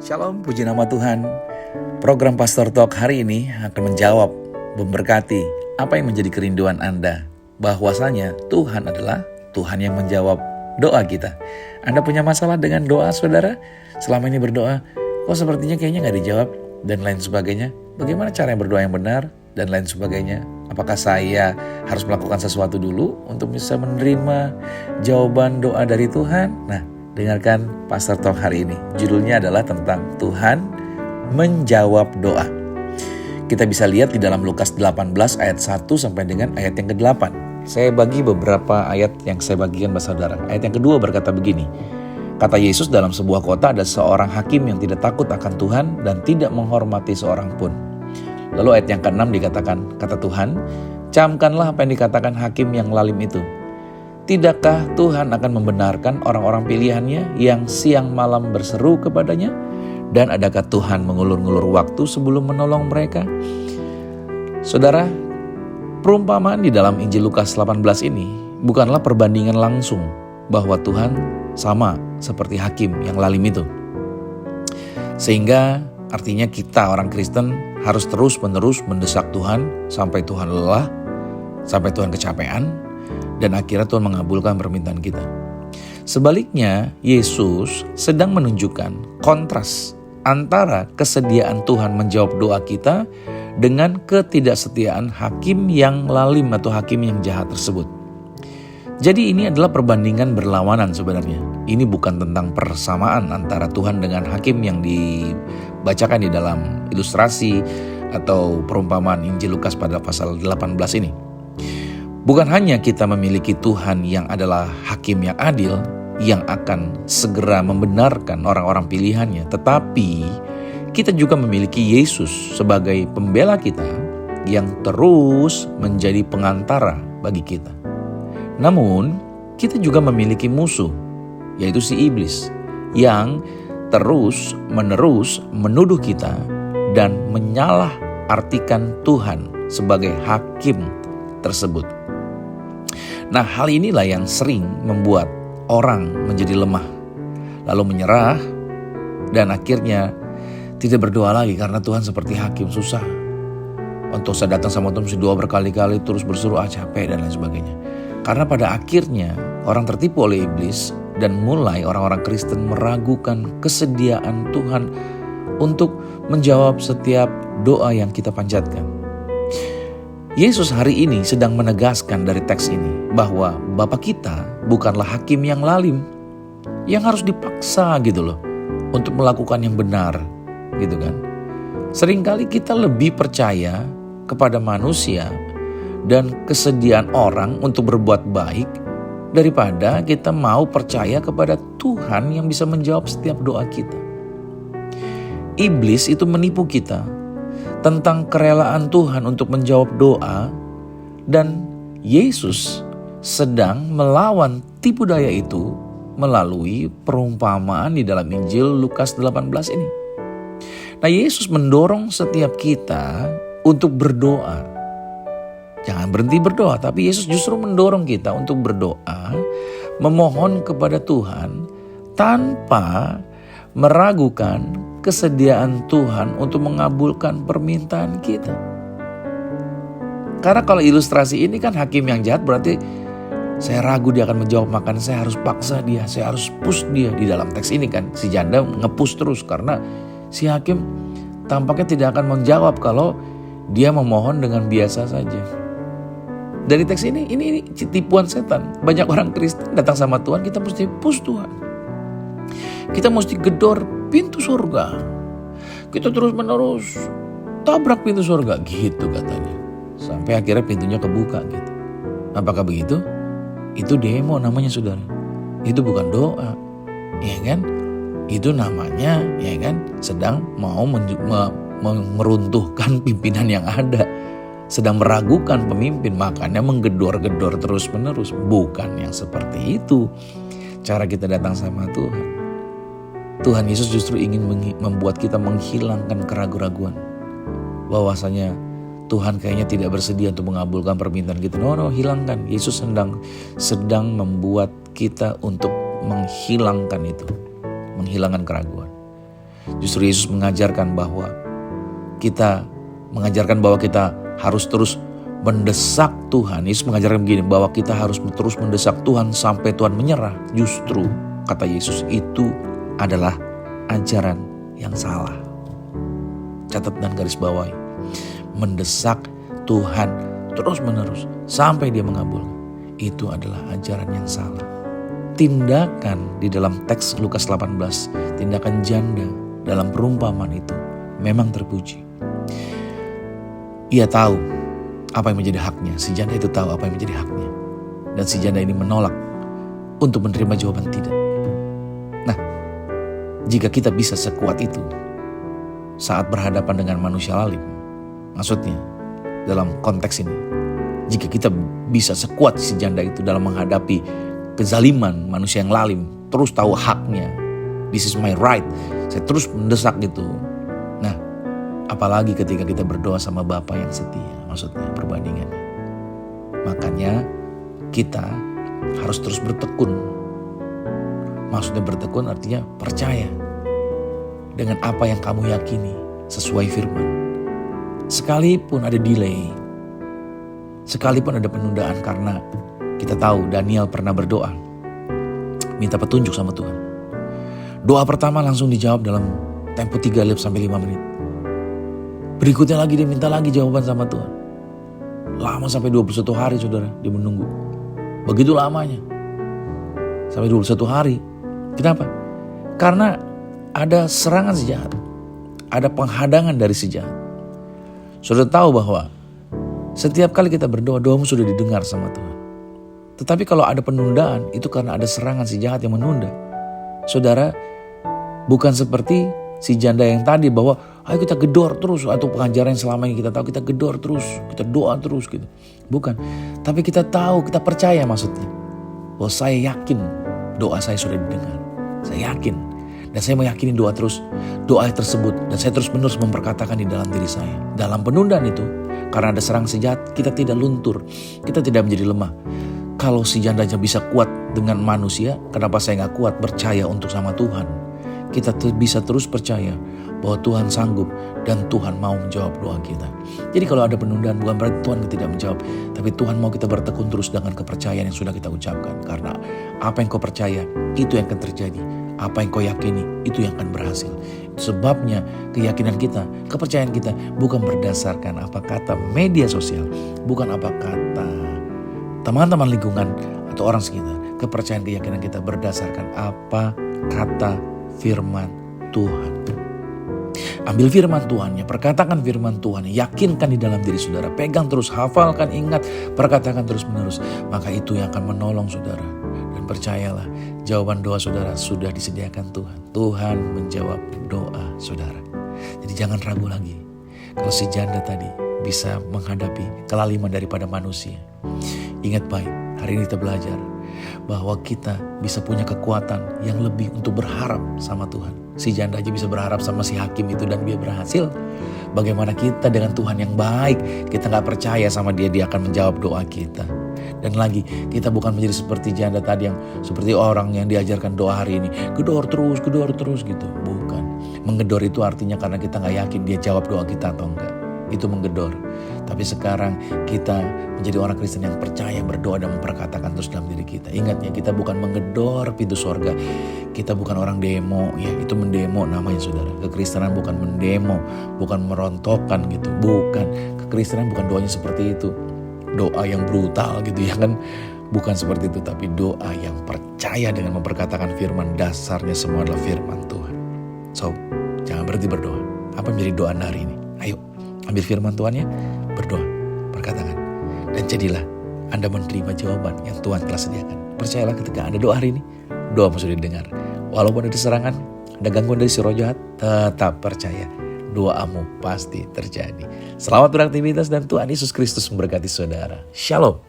Shalom, puji nama Tuhan. Program Pastor Talk hari ini akan menjawab, memberkati apa yang menjadi kerinduan Anda. Bahwasanya Tuhan adalah Tuhan yang menjawab doa kita. Anda punya masalah dengan doa saudara? Selama ini berdoa, kok sepertinya kayaknya gak dijawab dan lain sebagainya. Bagaimana cara berdoa yang benar dan lain sebagainya? Apakah saya harus melakukan sesuatu dulu untuk bisa menerima jawaban doa dari Tuhan? Nah, dengarkan Pastor Talk hari ini. Judulnya adalah tentang Tuhan menjawab doa. Kita bisa lihat di dalam Lukas 18 ayat 1 sampai dengan ayat yang ke-8. Saya bagi beberapa ayat yang saya bagikan Bapak Saudara. Ayat yang kedua berkata begini. Kata Yesus, dalam sebuah kota ada seorang hakim yang tidak takut akan Tuhan dan tidak menghormati seorang pun. Lalu ayat yang ke-6 dikatakan, kata Tuhan, camkanlah apa yang dikatakan hakim yang lalim itu. Tidakkah Tuhan akan membenarkan orang-orang pilihannya yang siang malam berseru kepadanya? Dan adakah Tuhan mengulur-ngulur waktu sebelum menolong mereka? Saudara, perumpamaan di dalam Injil Lukas 18 ini bukanlah perbandingan langsung bahwa Tuhan sama seperti hakim yang lalim itu. Sehingga artinya kita orang Kristen harus terus-menerus mendesak Tuhan sampai Tuhan lelah, sampai Tuhan kecapean, dan akhirnya Tuhan mengabulkan permintaan kita. Sebaliknya, Yesus sedang menunjukkan kontras antara kesediaan Tuhan menjawab doa kita dengan ketidaksetiaan hakim yang lalim atau hakim yang jahat tersebut. Jadi ini adalah perbandingan berlawanan sebenarnya. Ini bukan tentang persamaan antara Tuhan dengan hakim yang dibacakan di dalam ilustrasi atau perumpamaan Injil Lukas pada pasal 18 ini. Bukan hanya kita memiliki Tuhan yang adalah hakim yang adil, yang akan segera membenarkan orang-orang pilihannya, tetapi kita juga memiliki Yesus sebagai pembela kita yang terus menjadi pengantara bagi kita. Namun, kita juga memiliki musuh, yaitu si iblis, yang terus-menerus menuduh kita dan menyalahartikan Tuhan sebagai hakim tersebut. Nah, hal inilah yang sering membuat orang menjadi lemah, lalu menyerah, dan akhirnya tidak berdoa lagi karena Tuhan seperti hakim susah. Untuk saya datang sama Tuhan mesti doa berkali-kali, terus berseru, capek dan lain sebagainya. Karena pada akhirnya orang tertipu oleh iblis dan mulai orang-orang Kristen meragukan kesediaan Tuhan untuk menjawab setiap doa yang kita panjatkan. Yesus hari ini sedang menegaskan dari teks ini bahwa Bapa kita bukanlah hakim yang lalim, yang harus dipaksa gitu loh untuk melakukan yang benar gitu kan. Seringkali kita lebih percaya kepada manusia dan kesediaan orang untuk berbuat baik daripada kita mau percaya kepada Tuhan yang bisa menjawab setiap doa kita. Iblis itu menipu kita tentang kerelaan Tuhan untuk menjawab doa, dan Yesus sedang melawan tipu daya itu melalui perumpamaan di dalam Injil Lukas 18 ini. Nah, Yesus mendorong setiap kita untuk berdoa. Jangan berhenti berdoa, tapi Yesus justru mendorong kita untuk berdoa, memohon kepada Tuhan tanpa meragukan kesediaan Tuhan untuk mengabulkan permintaan kita. Karena kalau ilustrasi ini kan hakim yang jahat, berarti saya ragu dia akan menjawab, makanya saya harus paksa dia, saya harus push dia. Di dalam teks ini kan si janda nge-push terus karena si hakim tampaknya tidak akan menjawab kalau dia memohon dengan biasa saja. Dari teks ini tipuan setan. Banyak orang Kristen datang sama Tuhan, kita mesti push Tuhan. Kita mesti gedor pintu surga. Kita terus menerus tabrak pintu surga gitu katanya. Sampai akhirnya pintunya kebuka gitu. Apakah begitu? Itu demo namanya saudara. Itu bukan doa. Ya kan? Itu namanya ya kan sedang mau meruntuhkan pimpinan yang ada. Sedang meragukan pemimpin, makanya menggedor-gedor terus menerus. Bukan yang seperti itu cara kita datang sama Tuhan. Tuhan Yesus justru ingin membuat kita menghilangkan keraguan-raguan bahwasanya Tuhan kayaknya tidak bersedia untuk mengabulkan permintaan kita. No, hilangkan. Yesus sedang membuat kita untuk menghilangkan itu, menghilangkan keraguan. Justru Yesus mengajarkan bahwa kita harus terus mendesak Tuhan. Yesus mengajarkan begini, bahwa kita harus terus mendesak Tuhan sampai Tuhan menyerah. Justru kata Yesus, itu adalah ajaran yang salah. Catat dan garis bawahi. Mendesak Tuhan terus menerus sampai dia mengabulkan, itu adalah ajaran yang salah. Tindakan di dalam teks Lukas 18, tindakan janda dalam perumpamaan itu memang terpuji. Ia tahu apa yang menjadi haknya. Si janda itu tahu apa yang menjadi haknya. Dan si janda ini menolak untuk menerima jawaban tidak. Nah, jika kita bisa sekuat itu saat berhadapan dengan manusia lalim, maksudnya dalam konteks ini, jika kita bisa sekuat si janda itu dalam menghadapi kezaliman manusia yang lalim, terus tahu haknya, this is my right, saya terus mendesak gitu. Nah, apalagi ketika kita berdoa sama Bapa yang setia, maksudnya perbandingannya. Makanya kita harus terus bertekun. Maksudnya bertekun artinya percaya dengan apa yang kamu yakini sesuai firman. Sekalipun ada delay, sekalipun ada penundaan, karena kita tahu Daniel pernah berdoa, minta petunjuk sama Tuhan. Doa pertama langsung dijawab dalam tempo 3-5 menit. Berikutnya lagi dia minta lagi jawaban sama Tuhan. Lama sampai 21 hari saudara, dia menunggu. Begitu lamanya. Sampai 21 hari. Kenapa? Karena ada serangan si jahat. Ada penghadangan dari si jahat. Saudara tahu bahwa setiap kali kita berdoa, doamu sudah didengar sama Tuhan. Tetapi kalau ada penundaan, itu karena ada serangan si jahat yang menunda. Saudara, bukan seperti si janda yang tadi bahwa ayo kita gedor terus, atau pengajaran yang selama ini kita tahu, kita gedor terus, kita doa terus gitu. Bukan, tapi kita tahu, kita percaya maksudnya. Bahwa saya yakin doa saya sudah didengar. Saya yakin. Dan saya meyakini doa tersebut. Dan saya terus menerus memperkatakan di dalam diri saya. Dalam penundaan itu, karena ada serang si jahat, kita tidak luntur. Kita tidak menjadi lemah. Kalau si jandanya bisa kuat dengan manusia, kenapa saya gak kuat percaya untuk sama Tuhan? Kita bisa terus percaya bahwa Tuhan sanggup dan Tuhan mau menjawab doa kita. Jadi kalau ada penundaan bukan berarti Tuhan tidak menjawab, tapi Tuhan mau kita bertekun terus dengan kepercayaan yang sudah kita ucapkan. Karena apa yang kau percaya, itu yang akan terjadi. Apa yang kau yakini, itu yang akan berhasil. Sebabnya keyakinan kita, kepercayaan kita bukan berdasarkan apa kata media sosial, bukan apa kata teman-teman lingkungan atau orang sekitar. Kepercayaan keyakinan kita berdasarkan apa kata firman Tuhan. Ambil firman Tuhannya, perkatakan firman Tuhan, yakinkan di dalam diri saudara, pegang terus, hafalkan, ingat, perkatakan terus menerus. Maka itu yang akan menolong saudara. Dan percayalah, jawaban doa saudara sudah disediakan Tuhan. Tuhan menjawab doa saudara. Jadi jangan ragu lagi. Kalau si janda tadi bisa menghadapi kelaliman daripada manusia, ingat baik, hari ini kita belajar bahwa kita bisa punya kekuatan yang lebih untuk berharap sama Tuhan. Si janda aja bisa berharap sama si hakim itu dan dia berhasil. Bagaimana kita dengan Tuhan yang baik, kita gak percaya sama dia akan menjawab doa kita. Dan lagi, kita bukan menjadi seperti janda tadi yang seperti orang yang diajarkan doa hari ini. Gedor terus gitu. Bukan. Menggedor itu artinya karena kita gak yakin dia jawab doa kita atau enggak. Itu menggedor. Tapi sekarang kita menjadi orang Kristen yang percaya, berdoa dan memperkatakan terus dalam diri kita. Ingatnya, kita bukan menggedor pintu sorga. Kita bukan orang demo, ya itu mendemo namanya saudara. Kekristenan bukan mendemo, bukan merontokkan gitu. Bukan, kekristenan bukan doanya seperti itu. Doa yang brutal gitu ya kan. Bukan seperti itu, tapi doa yang percaya dengan memperkatakan firman. Dasarnya semua adalah firman Tuhan. So, jangan berhenti berdoa. Apa yang menjadi doa Anda hari ini? Ayo, ambil firman Tuhannya, berdoa, perkatakan. Dan jadilah Anda menerima jawaban yang Tuhan telah sediakan. Percayalah ketika Anda doa hari ini, doamu sudah didengar. Walaupun ada serangan, ada gangguan dari si roh jahat, tetap percaya. Doamu pasti terjadi. Selamat beraktivitas dan Tuhan Yesus Kristus memberkati saudara. Shalom.